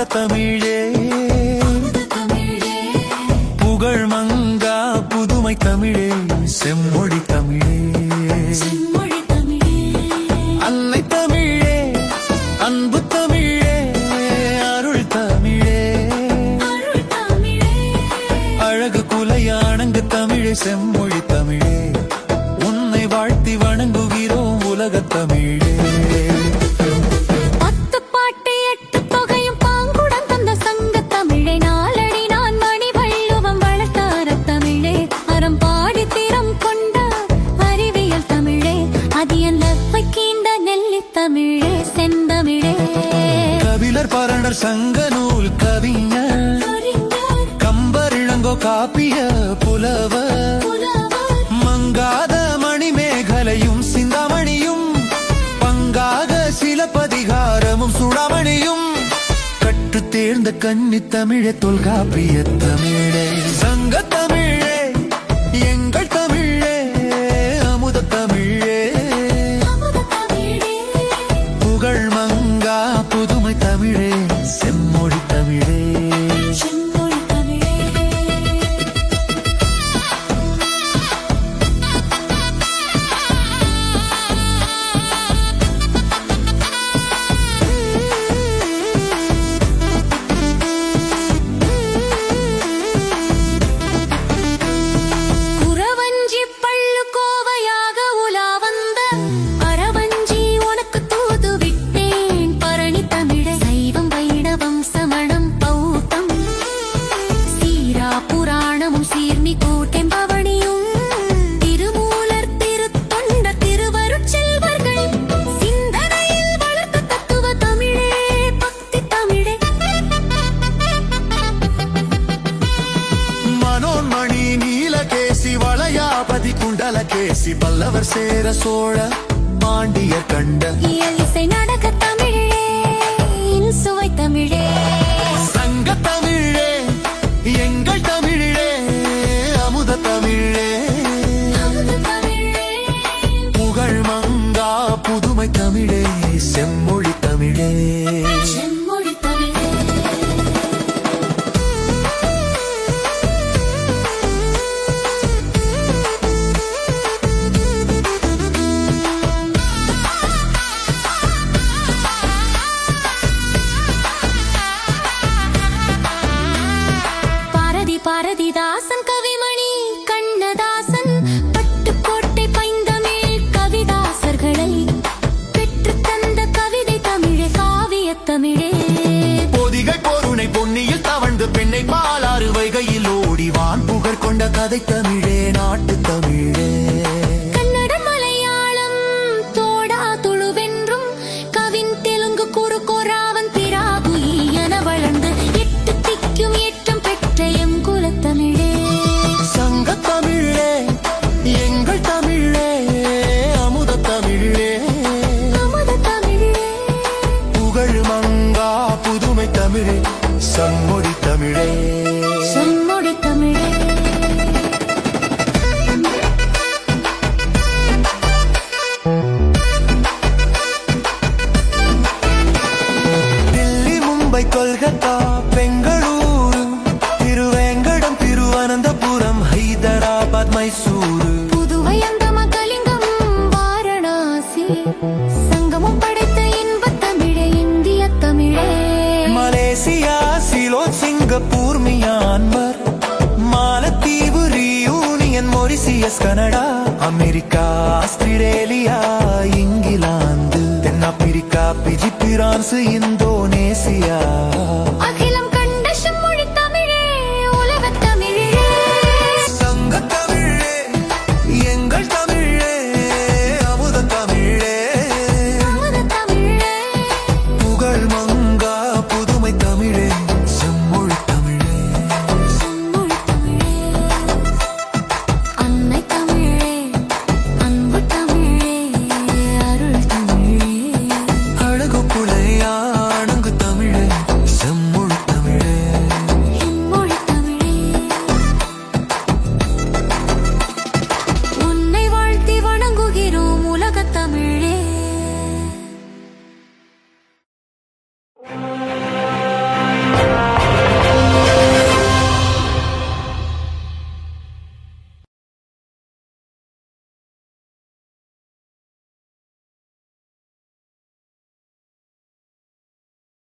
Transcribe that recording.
தமிழே புகழ் மங்கா புதுமை தமிழே செம்மொழி தமிழே அன்னை தமிழே அன்பு தமிழே அருள் தமிழே அழகு குலையானங்கு தமிழே செம்மொழி தமிழே உன்னை வாழ்த்தி வணங்குகிறோம் உலக தமிழே கபிலர் பரணர் சங்க நூல் கவிஞர் கம்பர் இளங்கோ காப்பிய புலவர் மங்காத மணிமேகலையும் சிந்தாமணியும் பங்காக சிலப்பதிகாரமும் சுடாமணியும் கற்று தேர்ந்த கன்னி தமிழே தொல்காப்பிய தமிழே சங்க தமிழே எங்கள் தமிழே அமுத தமிழே புகழ் மங்கா புதுமை தமிழே செம்மொழி தமிழே கேசி பல்லவர் சேர சோழ பாண்டிய கண்ட இசை நடக்க தமிழே சுவை தமிழே சங்க தமிழே எங்கள் தமிழே அமுத தமிழே புகழ் மங்கா புதுமை தமிழே செம்மொழி தமிழே பாரதிதாசன் கவிமணி கண்ணதாசன் பட்டுக்கோட்டை பைந்தமிழ் கவிதாசர்களை பெற்று தந்த கவிதை தமிழே காவிய தமிழே பொதிகை பொருணை பொன்னியில் தவழ்ந்து பெண்ணை பாலாறு வைகையில் ஓடி வான் புகழ் கொண்ட கதை தமிழே நாட்டு தமிழே கன்னடம் மலையாளம் தோடா துளுவென்றும் கவின் தெலுங்கு குறு கொராவன் பிராகு என வளர்ந்து எட்டு திக்கும் ஏற்றம் பெற்ற எம் தமிழே சங்க தமிழே எங்கள் தமிழே அமுத தமிழே புகழ் மங்கா புதுமை தமிழே செம்மொழி தமிழே செம்மொழி தமிழே தில்லி மும்பை கொல்கத்தா பெங்களூரு திருவேங்கடம் திருவனந்தபுரம் ஹைதராபாத் மைசூரு புதுவை அந்தம கலிங்கம் வாரணாசி சங்கமும் படைத்த இன்ப தமிழே இந்திய தமிழே மலேசியா சிலோன் சிங்கப்பூர் மியான்மர் மாலத்தீவு reunion Mauritius Canada America Australia England தென்னாப்பிரிக்கா பிஜி பிரான்ஸ் இந்தோனேசியா